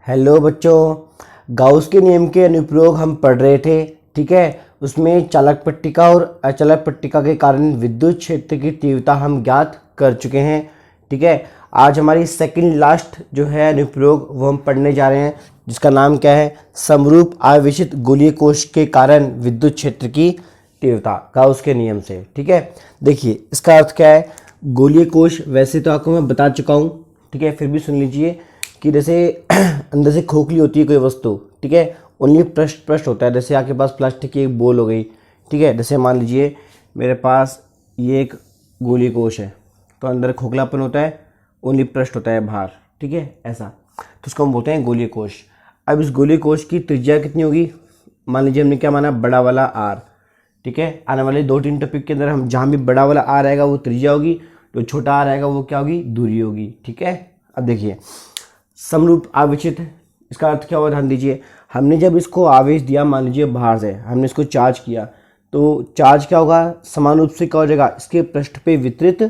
Hello बच्चों, Gauss के नियम के अनुप्रयोग हम पढ़ रहे थे। ठीक है, उसमें चालक पट्टिका और अचालक पट्टिका के कारण विद्युत क्षेत्र की तीव्रता हम ज्ञात कर चुके हैं। ठीक है, आज हमारी सेकंड लास्ट जो है अनुप्रयोग वो हम पढ़ने जा रहे हैं, जिसका नाम क्या है, समरूप आवेशित गोलीय कोश के कारण विद्युत क्षेत्र की तीव्रता गाउस के नियम से। ठीक है, देखिए इसका अर्थ क्या है। गोलीय कोश वैसे तो आपको मैं बता चुका हूँ, ठीक है, फिर भी सुन लीजिए कि जैसे अंदर से खोखली होती है कोई वस्तु, ठीक है, ओनली पृष्ठ पृष्ठ होता है। जैसे आपके पास प्लास्टिक की एक बोल हो गई, ठीक है, जैसे मान लीजिए मेरे पास ये एक गोलीय कोश है, तो अंदर खोखलापन होता है, ओनली पृष्ठ होता है बाहर, ठीक है, ऐसा, तो उसको हम बोलते हैं गोलीय कोश। अब इस गोलीय कोश की त्रिज्या कितनी होगी, मान लीजिए हमने क्या माना, बड़ा वाला आर। ठीक है, आने वाले 2-3 टॉपिक के अंदर हम जहाँ भी बड़ा वाला आर आएगा वो त्रिज्या होगी, जो छोटा आर आएगा वो क्या होगी, दूरी होगी। ठीक है, अब देखिए समरूप आवेशित, इसका अर्थ क्या हुआ, ध्यान दीजिए। हमने जब इसको आवेश दिया, मान लीजिए बाहर से हमने इसको चार्ज किया, तो चार्ज क्या होगा, समान रूप से क्या हो जाएगा, इसके पृष्ठ पे वितरित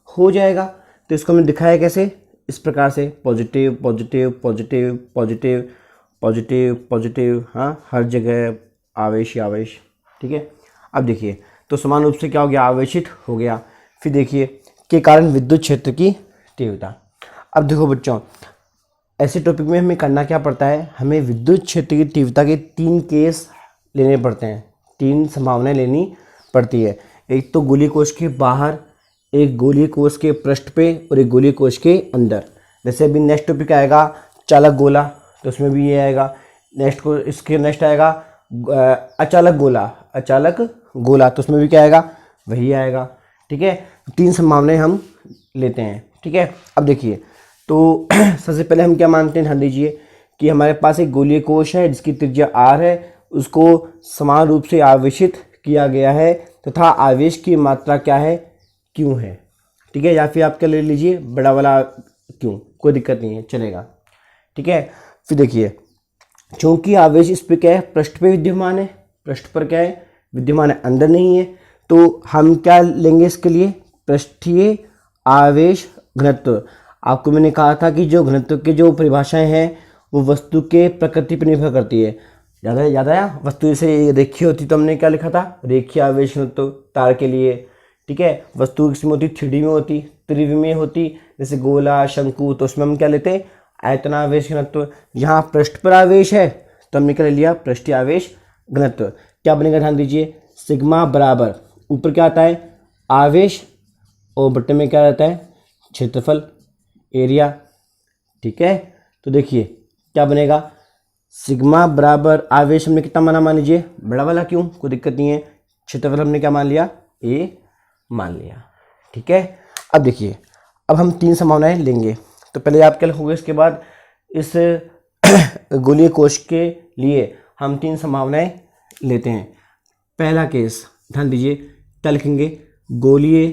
हो जाएगा। तो इसको हमने दिखाया कैसे, इस प्रकार से, positive positive positive positive positive positive, हाँ, हर जगह आवेश ही आवेश। ठीक है, अब देखिए तो समान रूप से क्या हो गया, आवेशित हो गया। फिर देखिए के कारण विद्युत क्षेत्र की तीव्रता। अब देखो बच्चों, ऐसे टॉपिक में हमें करना क्या पड़ता है, हमें विद्युत क्षेत्र की तीव्रता के 3 केस लेने पड़ते हैं, 3 संभावनाएं लेनी पड़ती है। एक तो गोलीय कोश के बाहर, एक गोलीय कोश के पृष्ठ पे, और एक गोलीय कोश के अंदर। जैसे अभी नेक्स्ट टॉपिक आएगा चालक गोला, तो उसमें भी ये आएगा। इसके नेक्स्ट आएगा अचालक गोला, अचालक गोला, तो उसमें भी क्या आएगा, वही आएगा। ठीक है, 3 संभावनाएं हम लेते हैं। ठीक है, अब देखिए तो सबसे पहले हम क्या मानते हैं, ध्यान दीजिए कि हमारे पास एक गोलीय कोश है जिसकी त्रिज्या r है, उसको समान रूप से आवेशित किया गया है तथा आवेश की मात्रा क्या है, q है। ठीक है, या फिर आप क्या ले लीजिए, बड़ा वाला q, कोई दिक्कत नहीं है, चलेगा। ठीक है, फिर देखिए चूंकि आवेश इस पर क्या है, पृष्ठ पे विद्यमान है, पृष्ठ पर क्या है, विद्यमान है, अंदर नहीं है, तो हम क्या लेंगे इसके लिए, पृष्ठीय आवेश घनत्व। आपको मैंने कहा था कि जो घनत्व के जो परिभाषाएं हैं वो वस्तु के प्रकृति पर निर्भर करती है। याद आया, वस्तु जैसे रेखीय होती तो हमने क्या लिखा था, रेखीय आवेश घनत्व तार के लिए। ठीक है, वस्तु किसमें होती, 3D में होती, त्रिविमीय होती, जैसे गोला शंकु, तो उसमें हम क्या लेते हैं, आयतनावेश घनत्व। यहाँ पृष्ठ पर आवेश है तो हमने क्या ले लिया, पृष्ठीय आवेश घनत्व। क्या बनेगा, ध्यान दीजिए, सिग्मा बराबर, ऊपर क्या आता है, आवेश, और बट्टे में क्या रहता है, क्षेत्रफल, एरिया। ठीक है, तो देखिए क्या बनेगा, सिग्मा बराबर आवेश हमने कितना माना, मान लीजिए बड़ा वाला, क्यों, कोई दिक्कत नहीं है, क्षेत्रफल हमने क्या मान लिया, ए मान लिया। ठीक है, अब देखिए अब हम 3 संभावनाएं लेंगे। तो पहले आप क्या लिखोगे, इसके बाद इस गोलीय कोश के लिए हम 3 संभावनाएं लेते हैं। पहला केस, ध्यान दीजिए क्या लिखेंगे, गोलीय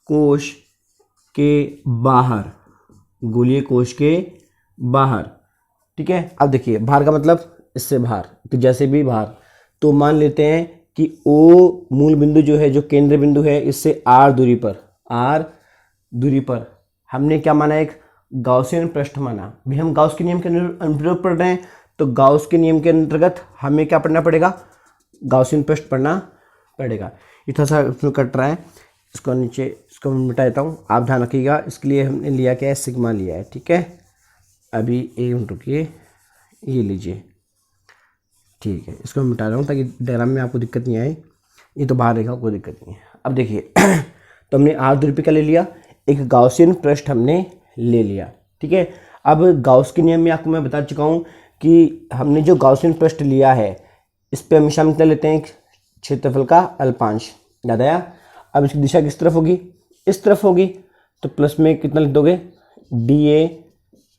कोश के बाहर, गोलीय कोश के बाहर। ठीक है, अब देखिए बाहर का मतलब इससे बाहर, तो जैसे भी बाहर, तो मान लेते हैं कि ओ मूल बिंदु जो है, जो केंद्र बिंदु है, इससे r दूरी पर हमने क्या माना, एक गाउसियन पृष्ठ माना। भी हम गाउस के नियम के अनुप्रयोग पढ़ रहे हैं, तो गाउस के नियम के अंतर्गत हमें क्या पढ़ना पड़ेगा, गाउसियन पृष्ठ पढ़ना पड़ेगा। ये थोड़ा सा इसमें कट रहा है, इसको नीचे, इसको मैं मिटा देता हूँ, आप ध्यान रखिएगा। इसके लिए हमने लिया क्या है, सिग्मा लिया है। ठीक है, अभी एक मिनट रुकिए, ये लीजिए, ठीक है, इसको मैं मिटा रहा हूँ ताकि डायग्राम में आपको दिक्कत नहीं आए। ये तो बाहर रहेगा, कोई दिक्कत नहीं है। अब देखिए तो हमने r दूरी पे क्या ले लिया, एक गाउसियन पृष्ठ हमने ले लिया। ठीक है, अब गाउस के नियम में आपको मैं बता चुका हूँ कि हमने जो गाउसियन पृष्ठ लिया है, इस पर हमेशा हम क्या लेते हैं, क्षेत्रफल का अल्पांश। याद आया, अब इसकी दिशा किस तरफ होगी, इस तरफ होगी, तो प्लस में कितना लिख दोगे, dA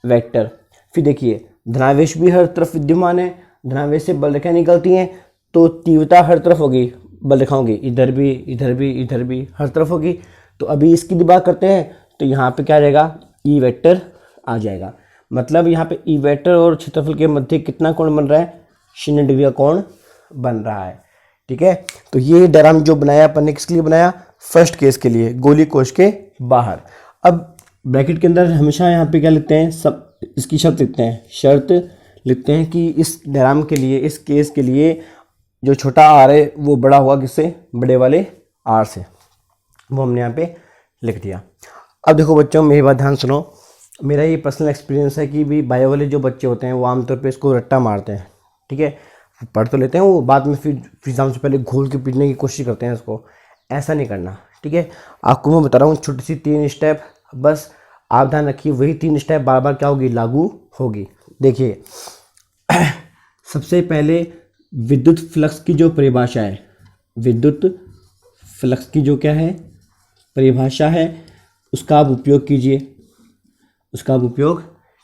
वेक्टर। फिर देखिए धनावेश भी हर तरफ विद्यमान है, धनावेश से बल रेखाएं निकलती हैं, तो तीव्रता हर तरफ होगी, बल रेखा होगी, इधर भी इधर भी इधर भी, हर तरफ होगी। तो अभी इसकी बात करते हैं, तो यहाँ पे क्या रहेगा, E वेक्टर आ जाएगा। मतलब यहाँ पे E वेक्टर और क्षेत्रफल के मध्य कितना कोण बन रहा है, 0 डिग्री का कोण बन रहा है। ठीक है, तो ये डायग्राम जो बनाया अपन ने किसके लिए बनाया, फर्स्ट केस के लिए, गोलीय कोश के बाहर। अब ब्रैकेट के अंदर हमेशा यहाँ पे क्या लिखते हैं, सब इसकी शर्त लिखते हैं, शर्त लिखते हैं कि इस डायग्राम के लिए, इस केस के लिए जो छोटा आर है वो बड़ा हुआ किससे, बड़े वाले आर से, वो हमने यहाँ पे लिख दिया। अब देखो बच्चों मेरी बात ध्यान सुनो, मेरा ये पर्सनल एक्सपीरियंस है कि भी बायो वाले जो बच्चे होते हैं वो आमतौर पे इसको रट्टा मारते हैं, ठीक है, पढ़ तो लेते हैं, वो बाद में फिर एग्जाम से पहले घोल के पीटने की कोशिश करते हैं इसको। ऐसा नहीं करना, ठीक है। आपको मैं बता रहा हूँ छोटी सी 3 स्टेप, बस आप ध्यान रखिए, वही 3 स्टेप बार बार क्या होगी, लागू होगी। देखिए सबसे पहले विद्युत फ्लक्स की जो परिभाषा है, विद्युत फ्लक्स की जो क्या है परिभाषा है, उसका आप उपयोग कीजिए, उसका आप उपयोग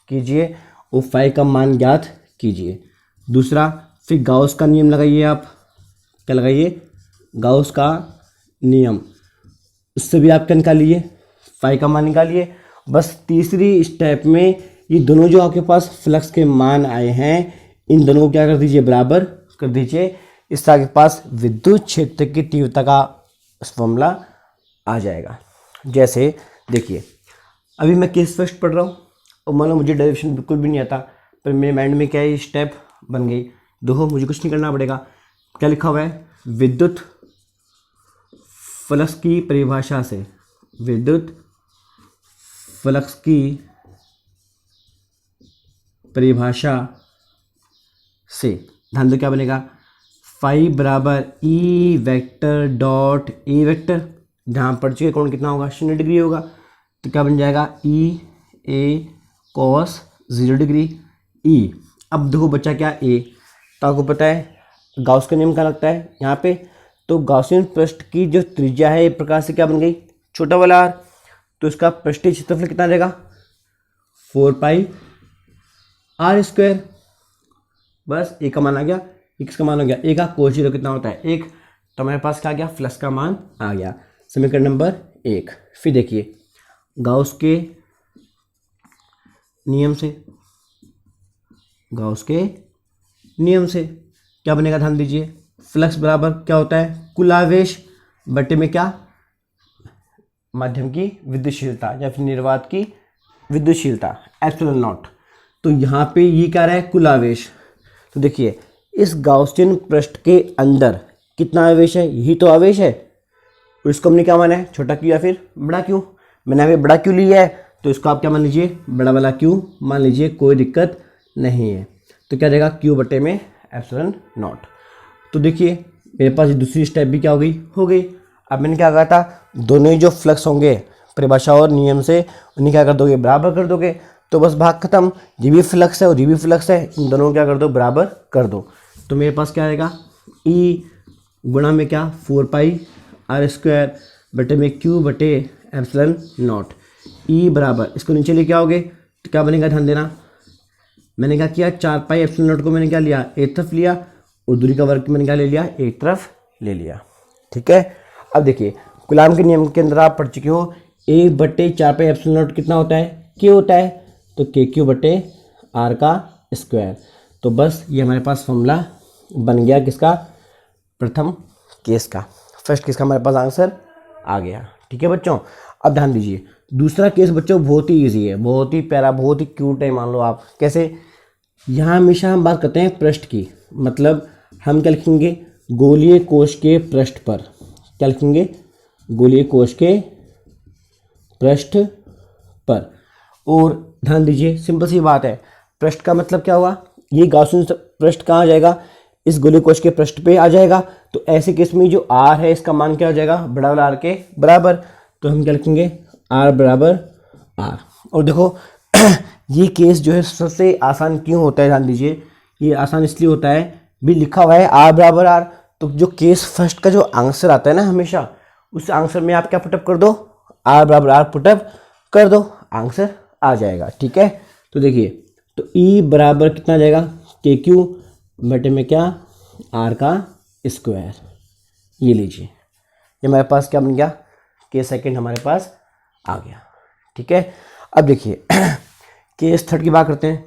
कीजिए और फाई का मान ज्ञात कीजिए। दूसरा, फिर गाउस का नियम लगाइए, आप क्या लगाइए, गाउस का नियम, उससे भी आप क्या निकालिए, फाई का मान निकालिए। बस तीसरी स्टेप में ये दोनों जो आपके पास फ्लक्स के मान आए हैं, इन दोनों को क्या कर दीजिए, बराबर कर दीजिए। इससे आपके पास विद्युत क्षेत्र की तीव्रता का फॉर्मूला आ जाएगा। जैसे देखिए अभी मैं केस फर्स्ट पढ़ रहा हूँ और मान लो मुझे डेरिवेशन बिल्कुल भी नहीं आता, पर मेरे माइंड में क्या है, स्टेप बन गई। देखो मुझे कुछ नहीं करना पड़ेगा, क्या लिखा हुआ है, विद्युत फ्लक्स की परिभाषा से, विद्युत फ्लक्स की परिभाषा से ध्यान दो क्या बनेगा, फाई बराबर E vector dot A vector, जहाँ पढ़ चुके कोण कितना होगा, 0 डिग्री होगा, तो क्या बन जाएगा, ई ए कॉस 0 डिग्री ई। अब देखो बच्चा क्या ए, तो आपको पता है गाउस का नियम क्या लगता है यहाँ पे, तो गाउसियन पृष्ठ की जो त्रिज्या है एक प्रकार से क्या बन गई, छोटा वाला आर, तो इसका पृष्ठीय क्षेत्रफल कितना रहेगा, 4 पाई आर स्क्वायर। बस ए का मान आ गया, एक्स का मान हो गया, ए का कोस 0 कितना होता है 1, तो हमारे पास क्या आ गया, फ्लक्स का मान आ गया, समीकरण नंबर 1। फिर देखिए गाउस के नियम से, गाउस के नियम से क्या बनेगा, ध्यान दीजिए, फ्लक्स बराबर क्या होता है, कुल आवेश बटे में क्या, माध्यम की विद्युतशीलता या फिर निर्वात की विद्युतशीलता, एप्सिलॉन नॉट। तो यहाँ पे ये क्या रहा है, कुल आवेश। तो देखिए इस गाउसियन पृष्ठ के अंदर कितना आवेश है, यही तो आवेश है, और इसको हमने क्या माना है, छोटा क्यू या फिर बड़ा क्यू। मैंने यहाँ पे बड़ा क्यू लिया है, तो इसको आप क्या मान लीजिए, बड़ा वाला क्यू मान लीजिए, कोई दिक्कत नहीं है। तो क्या रहेगा, क्यू बटे में एप्सिलॉन नॉट। तो देखिए मेरे पास दूसरी स्टेप भी क्या हो गई। अब मैंने क्या कहा था, दोनों ही जो फ्लक्स होंगे परिभाषा और नियम से, उन्हें क्या कर दोगे, बराबर कर दोगे, तो बस भाग खत्म। जी भी फ्लक्स है और जी भी फ्लक्स है, इन दोनों को क्या कर दो, बराबर कर दो। तो मेरे पास क्या आएगा, ई गुणा में क्या, 4 पाई आर स्क्वायर बटे में क्यू बटे एप्सिलॉन नॉट। ई बराबर, इसको नीचे लेके आओगे तो क्या बनेगा, ध्यान देना, मैंने क्या किया, 4 पाई एप्सिलॉन नॉट को मैंने क्या लिया, एक तरफ लिया, और दूरी का वर्ग मैंने क्या ले लिया, एक तरफ ले लिया, ठीक है। अब देखिए कूलाम के नियम के अंदर आप पढ़ चुके हो, 1 बटे 4 पाई एप्सिलॉन नॉट कितना होता है, के होता है, तो के क्यू बटे आर का स्क्वायर। तो बस ये हमारे पास फॉर्मूला बन गया किसका, प्रथम केस का, फर्स्ट केस का हमारे पास आंसर आ गया, ठीक है बच्चों। अब ध्यान दीजिए दूसरा केस बच्चों बहुत ही इजी है, बहुत ही प्यारा, बहुत ही क्यूट है, मान लो आप कैसे, यहाँ हमेशा हम बात करते हैं पृष्ठ की, मतलब हम क्या लिखेंगे, गोलीय कोश के पृष्ठ पर, क्या लिखेंगे, गोलीय कोश के पृष्ठ पर। और ध्यान दीजिए सिंपल सी बात है, पृष्ठ का मतलब क्या हुआ, ये गाउसियन पृष्ठ कहाँ आ जाएगा, इस गोलीय कोश के पृष्ठ पे आ जाएगा। तो ऐसे केस में जो आर है इसका मान क्या हो जाएगा, बड़ा वाला आर के बराबर। तो हम क्या लिखेंगे, आर बराबर आर। और देखो ये केस जो है सबसे आसान क्यों होता है, ध्यान दीजिए, ये आसान इसलिए होता है, भी लिखा हुआ है आर बराबर आर, तो जो केस फर्स्ट का जो आंसर आता है ना हमेशा, उस आंसर में आप क्या पुटअप कर दो, आर बराबर आर पुटअप कर दो, आंसर आ जाएगा, ठीक है। तो देखिए तो ई बराबर कितना आ जाएगा, के क्यू बटे में क्या, आर का स्क्वायर, ये लीजिए, ये हमारे पास क्या बन गया, के सेकंड हमारे पास आ गया, ठीक है। अब देखिए केस थर्ड की बात करते हैं।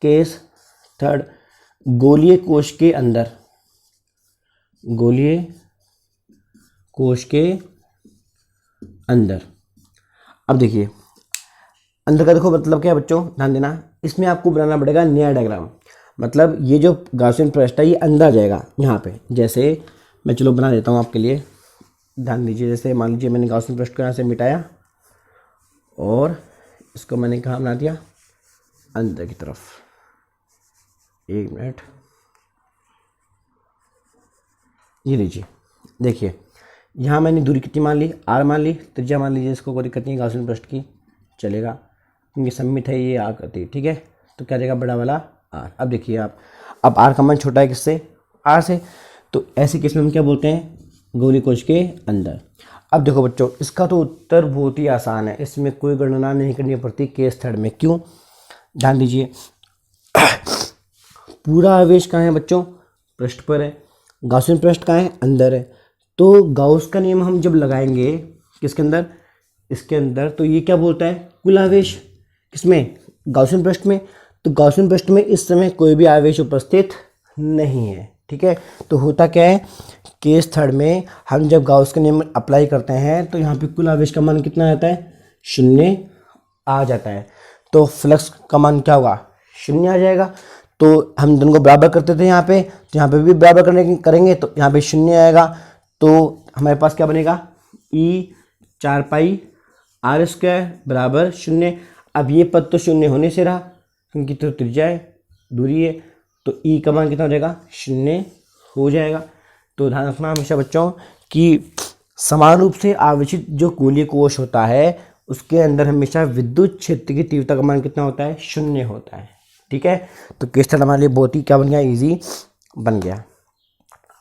केस थर्ड, गोलीय कोश के अंदर, गोलीय कोश के अंदर। अब देखिए अंदर का देखो मतलब क्या है बच्चों, ध्यान देना, इसमें आपको बनाना पड़ेगा नया डायग्राम। मतलब ये जो गॉसियन पृष्ठ है ये अंदर जाएगा यहाँ पे। जैसे मैं चलो बना देता हूँ आपके लिए, ध्यान दीजिए। जैसे मान लीजिए मैंने गॉसियन पृष्ठ को यहाँ से मिटाया और इसको मैंने कहाँ बना दिया, अंदर की तरफ। एक मिनट, ये लीजिए, देखिए यहाँ मैंने दूरी कितनी मान ली, आर मान ली, त्रिज्या मान लीजिए, इसको कोई दिक्कत नहीं है गॉसियन पृष्ठ की, चलेगा क्योंकि सममित है ये आकृति, ठीक है। तो क्या जाएगा, बड़ा वाला आर। अब देखिए आप, अब आर का मान छोटा है किससे, आर से, तो ऐसे केस में हम क्या बोलते हैं, गोली कोश के अंदर। अब देखो बच्चों, इसका तो उत्तर बहुत ही आसान है, इसमें कोई गणना नहीं करनी पड़ती केस थर्ड में। क्यों, ध्यान दीजिए, पूरा आवेश कहाँ है बच्चों, पृष्ठ पर है, गॉसियन पृष्ठ कहाँ है, अंदर है। तो गॉस का नियम हम जब लगाएंगे किसके अंदर, इसके अंदर, तो ये क्या बोलता है, कुल आवेश किसमें, गॉसियन पृष्ठ में। तो गॉसियन पृष्ठ में इस समय कोई भी आवेश उपस्थित नहीं है, ठीक है। तो होता क्या है, केस थर्ड में हम जब गॉस का नियम अप्लाई करते हैं तो यहाँ पे कुल आवेश का मान कितना आता है, 0 आ जाता है। तो फ्लक्स का मान क्या होगा, 0 आ जाएगा। तो हम दोनों को बराबर करते थे यहाँ पे, तो यहाँ पे भी बराबर करेंगे तो यहाँ पे 0 आएगा। तो हमारे पास क्या बनेगा, ई 4 पाई आर स्क्वायर बराबर 0। अब ये पद तो 0 होने से रहा क्योंकि तो त्रिज्या है, दूरी है, तो ई का मान कितना हो जाएगा, 0 हो जाएगा। तो ध्यान रखना हमेशा बच्चों कि समान रूप से आवेशित जो गोलीय कोश होता है उसके अंदर हमेशा विद्युत क्षेत्र की तीव्रता का मान कितना होता है, 0 होता है, ठीक है। तो केस थर्ड हमारे लिए बहुत ही क्या बन गया, ईजी बन गया।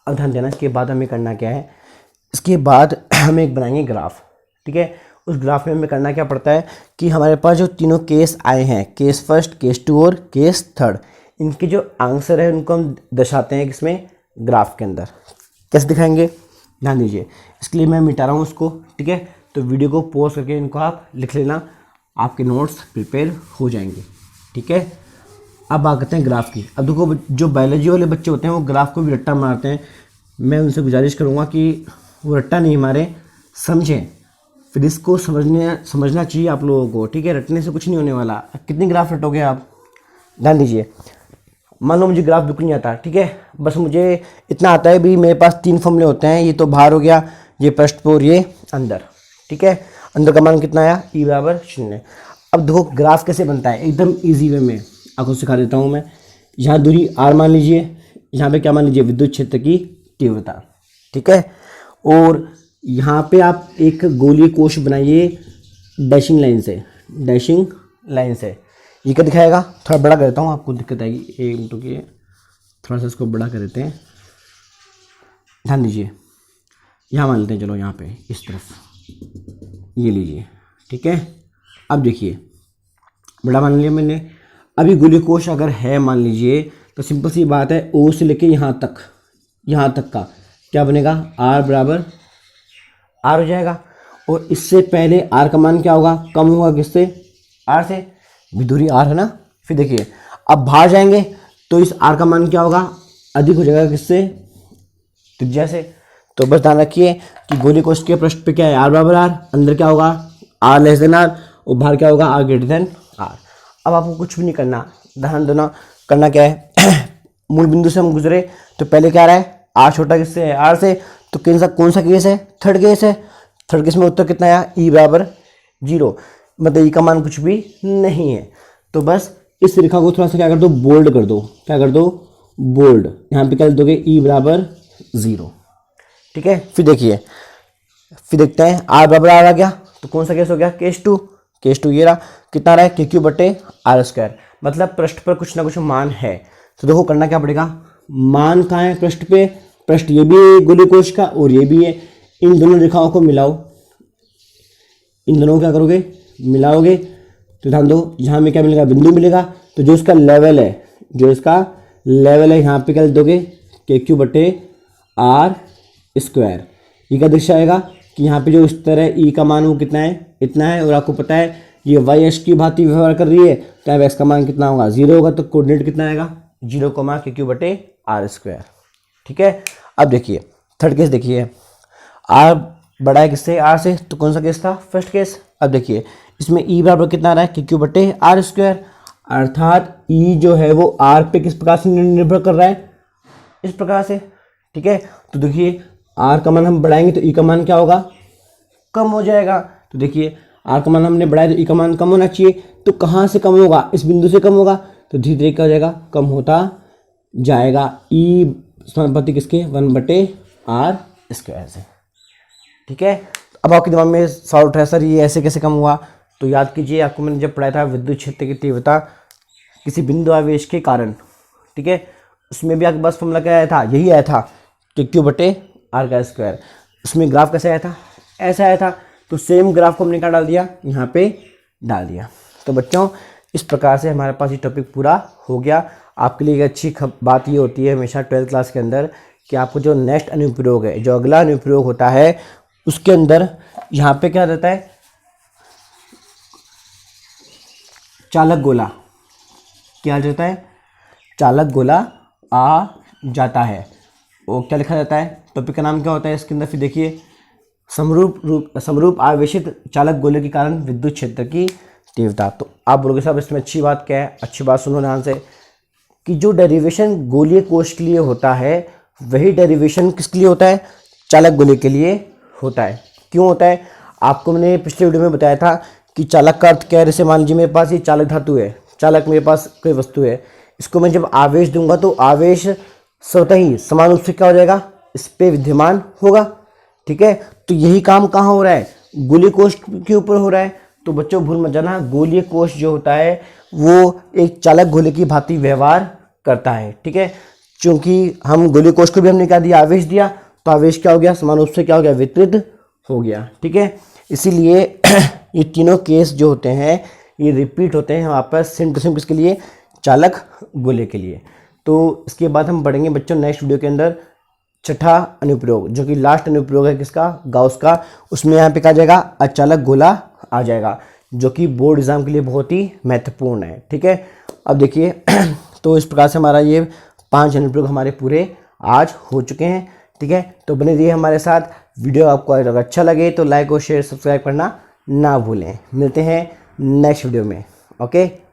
अब ध्यान देना, इसके बाद हमें करना क्या है, इसके बाद हम एक बनाएंगे ग्राफ, ठीक है। उस ग्राफ में हमें करना क्या पड़ता है कि हमारे पास जो तीनों केस आए हैं, केस फर्स्ट, केस टू और केस थर्ड, इनके जो आंसर है उनको हम दर्शाते हैं किसमें, ग्राफ के अंदर। कैसे दिखाएंगे, ध्यान दीजिए, इसके लिए मैं मिटा रहा हूँ उसको, ठीक है। तो वीडियो को पॉज करके इनको आप लिख लेना, आपके नोट्स प्रिपेयर हो जाएंगे, ठीक है। अब आ करते हैं ग्राफ की। अब देखो, जो बायोलॉजी वाले बच्चे होते हैं वो ग्राफ को भी रट्टा मारते हैं। मैं उनसे गुजारिश करूँगा कि वो रट्टा नहीं मारे, समझें, फिर इसको समझना चाहिए आप लोगों को, ठीक है। रटने से कुछ नहीं होने वाला। कितनी ग्राफ रटोगे आप, ध्यान दीजिए। मान लो मुझे ग्राफ बिल्कुल नहीं आता, ठीक है, बस मुझे इतना आता है भी मेरे पास 3 फॉर्मूले होते हैं, ये तो बाहर हो गया, ये पृष्ठ पर और ये अंदर, ठीक है। अंदर का मान कितना आया, ई बराबर 0। अब देखो ग्राफ कैसे बनता है, एकदम ईजी वे में आपको सिखा देता हूँ मैं। यहाँ दूरी आर मान लीजिए, यहाँ पे क्या मान लीजिए, विद्युत क्षेत्र की तीव्रता, ठीक है। और यहाँ पे आप एक गोलीय कोश बनाइए डैशिंग लाइन से। ये क्या दिखाएगा, थोड़ा बड़ा कर देता हूँ, आपको दिक्कत आएगी, एक मिनट की थोड़ा सा इसको बड़ा कर देते हैं। ध्यान दीजिए, यहाँ मान लेते हैं, चलो यहाँ पे इस तरफ ये लीजिए, ठीक है। अब देखिए, बड़ा मान लिया मैंने। अभी गोलीय कोश अगर है मान लीजिए, तो सिंपल सी बात है, ओ से लेके यहाँ तक का क्या बनेगा, आर बराबर आर हो जाएगा। और इससे पहले आर का मान क्या होगा, कम होगा किससे, आर से, भी दूरी आर है ना। फिर देखिए, अब बाहर जाएंगे तो इस आर का मान क्या होगा, अधिक हो जाएगा किससे, त्रिज्या से। तो बस ध्यान रखिए कि गोलीय कोश के पृष्ठ पे क्या है, आर बराबर आर, अंदर क्या होगा, आर लेस देन आर, और बाहर क्या होगा, आर ग्रेटर देन आर। अब आपको कुछ भी नहीं करना, ध्यान देना, करना क्या है मूल बिंदु से हम गुजरे तो पहले क्या रहा है, आर छोटा किससे है, आर से। तो कौन सा केस है, थर्ड केस है। थर्ड केस में उत्तर कितना आया, ई बराबर 0, मतलब ई का मान कुछ भी नहीं है। तो बस इस रेखा को थोड़ा सा क्या कर दो, बोल्ड कर दो, क्या कर दो, बोल्ड। यहाँ पे क्या लिख दोगे, ई बराबर 0, ठीक है। फिर देखिए, फिर देखते हैं, आर बराबर आर आ गया, तो कौन सा केस हो गया, केस टू ये रहा, कितना रहा है, के क्यू बटे आर स्क्वायर, मतलब पृष्ठ पर कुछ ना कुछ मान है। तो देखो करना क्या पड़ेगा, मान कहाँ है पृष्ठ पे, पृष्ठ ये भी है गोलीय कोश का और ये भी है, इन दोनों रेखाओं को मिलाओ, इन दोनों को क्या करोगे, मिलाओगे। तो ध्यान दो, यहाँ में क्या मिलेगा, बिंदु मिलेगा। तो जो इसका लेवल है, यहाँ पे क्या लिख दोगे, के क्यू बटे आर स्क्वायर। ये क्या दर्शाएगा कि यहाँ पे जो स्तर है, ई का मान वो कितना है, इतना है। और आपको पता है ये वाई अक्ष की भांति व्यवहार कर रही है, तो अब एक्स का मान कितना होगा, 0 होगा। तो कोऑर्डिनेट कितना आएगा, 0, के क्यू बटे आर स्क्वायर, ठीक है। अब देखिए थर्ड केस, देखिए आर बड़ा है किससे, आर से, तो कौन सा केस था, फर्स्ट केस। अब देखिए इसमें ई बराबर कितना आ रहा है, के क्यू बटे आर स्क्वायर। अर्थात ई जो है वो आर पे किस प्रकार से निर्भर कर रहा है, इस प्रकार से। ठीक है, तो देखिए आर का मान हम बढ़ाएंगे तो ई का मान क्या होगा, कम हो जाएगा। तो देखिए आर का मान हमने बढ़ाया तो ई का मान कम होना चाहिए, तो कहाँ से कम होगा, इस बिंदु से कम होगा, तो धीरे धीरे क्या हो जाएगा, कम होता जाएगा। ई समानुपाती किसके, 1/r² से। ठीक है, अब आपके दिमाग में सवाल उठा है सर ये ऐसे कैसे कम हुआ, तो याद कीजिए आपको मैंने जब पढ़ाया था विद्युत क्षेत्र की तीव्रता किसी बिंदु आवेश के कारण, ठीक है, उसमें भी आपके पास फॉर्मूला क्या आया था, यही आया था कि Q/r²। उसमें ग्राफ कैसे आया था, ऐसा आया था, तो सेम ग्राफ को हमने क्या डाल दिया, यहाँ पे डाल दिया। तो बच्चों इस प्रकार से हमारे पास ये टॉपिक पूरा हो गया। आपके लिए एक अच्छी बात ये होती है हमेशा 12th क्लास के अंदर कि आपको जो नेक्स्ट अनुप्रयोग है, जो अगला अनुप्रयोग होता है, उसके अंदर यहाँ पे क्या रहता है, चालक गोला, क्या रहता है, चालक गोला आ जाता है। वो क्या लिखा जाता है, टॉपिक का नाम क्या होता है इसके अंदर, फिर देखिए समरूप आवेशित चालक गोले के कारण विद्युत क्षेत्र की तीव्रता। तो आप बोलोगे साहब इसमें अच्छी बात क्या है, अच्छी बात सुनो ध्यान से कि जो डेरिवेशन गोलीय कोश के लिए होता है वही डेरिवेशन किसके लिए होता है, चालक गोले के लिए होता है। क्यों होता है, आपको मैंने पिछले वीडियो में बताया था कि चालक का अर्थ क्या है। जैसे मान लीजिए मेरे पास ये चालक धातु है, चालक मेरे पास कोई वस्तु है, इसको मैं जब आवेश दूंगा तो आवेश स्वतः ही समान रूप से क्या हो जाएगा, इस पे विद्यमान होगा। ठीक है, तो यही काम कहाँ हो रहा है, गोलीय कोश के ऊपर हो रहा है। तो बच्चों भूल मत जाना, गोलीय कोश जो होता है वो एक चालक गोले की भांति व्यवहार करता है। ठीक है, क्योंकि हम गोलीय कोश को भी हमने क्या दिया, आवेश दिया, तो आवेश क्या हो गया, समान रूप से क्या हो गया, वितरित हो गया। ठीक है, इसीलिए ये तीनों केस जो होते हैं ये रिपीट होते हैं वहाँ पर सेम टू सेम किसके लिए, चालक गोले के लिए। तो इसके बाद हम पढ़ेंगे बच्चों नेक्स्ट वीडियो के अंदर छठा अनुप्रयोग, जो कि लास्ट अनुप्रयोग है किसका, गाउस का। उसमें यहाँ पे कहा जाएगा अचालक गोला आ जाएगा, जो कि बोर्ड एग्जाम के लिए बहुत ही महत्वपूर्ण है। ठीक है, अब देखिए तो इस प्रकार से हमारा ये 5 अनुप्रयोग हमारे पूरे आज हो चुके हैं। ठीक है, तो बने रहिए हमारे साथ। वीडियो आपको अगर अच्छा लगे तो लाइक और शेयर सब्सक्राइब करना ना भूलें। मिलते हैं नेक्स्ट वीडियो में। ओके।